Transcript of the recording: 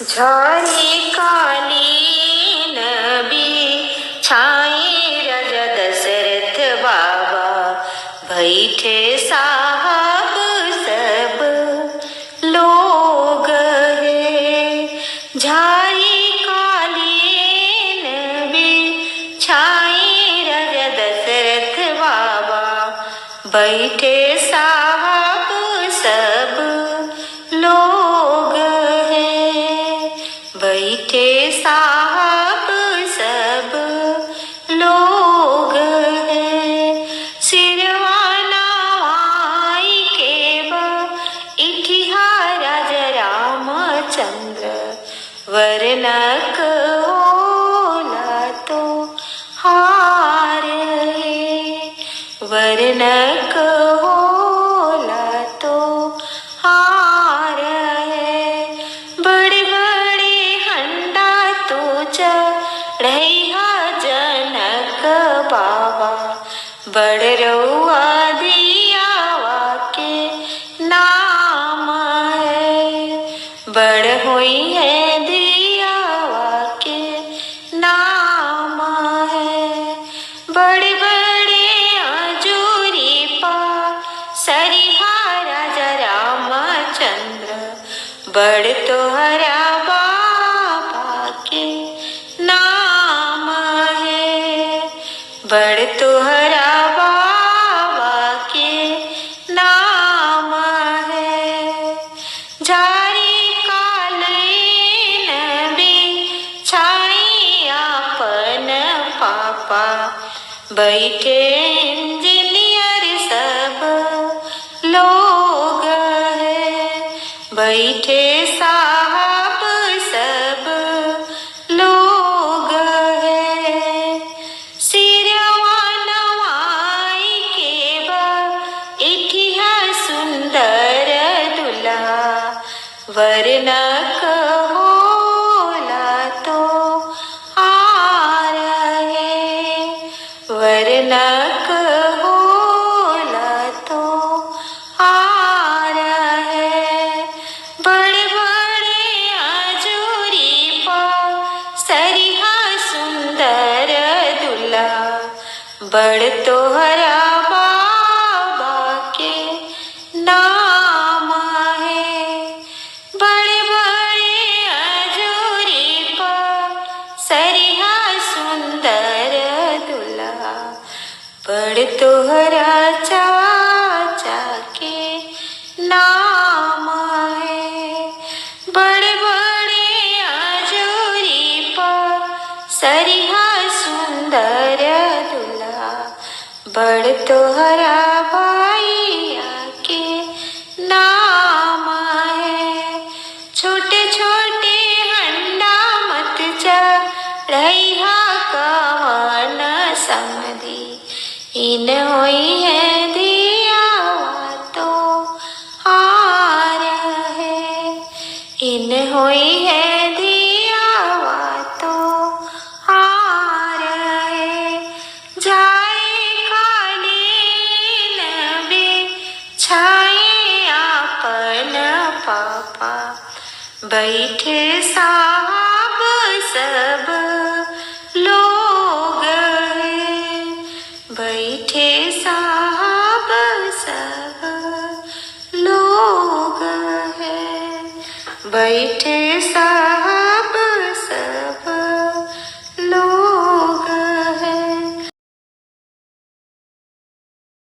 झारी काली नबी छाई राजा दशरथ बाबा, बैठे साहब सब लोग है। झारी काली नबी छाई राजा दशरथ बाबा, बैठे साहब सब लोग है। बैठे साहब सब लोग है। सिरवा नवाई के इठिहा राजा रामचंद्र, वर्णक होला तो हार है। वर्णक होला तो हार है। बड़े बड़े हंडा तो चढ़ैहा जनक बाबा, बड़ रउआ दियावा के नाम है। बड़ हुई है दियावा के नाम है। बड़े बड़े आजूरी पा सरिहा राजा रामचंद्र, बड़ तोहरा बाबा के नाम है। बड़ तोहरा बाबा के नाम है। झारी काली नबी छाई आपन पापा, बैठे इंजीनियर सब लोग है। बैठे साहब सब लोग है। सिरवा नवाई के इठिहा सुंदर दुल्हा, वर्णक होला तो हार है। वर्णक होला तो हार है। बड़े बड़े आजूरी पा सरिहा सुंदर दुल्हा, बड़ तोहरा बाबा के नाम है। बड़े बड़े आजूरी पा सरिहा सुंदर दुल्हा, बड़ तोहरा चाचा के नाम है। बड़े बड़े आजूरी पा सरिहा सुंदर दुल्हा, बड़ तोहरा भैया के नाम है। छोटे छोटे हंडा मत चढ़ैहा कवन समधी, इन होई है दियावा तो हार है। इन होई है दियावा तो हार है। झारी काली नबी छाई आपन पापा, बैठे साहब सब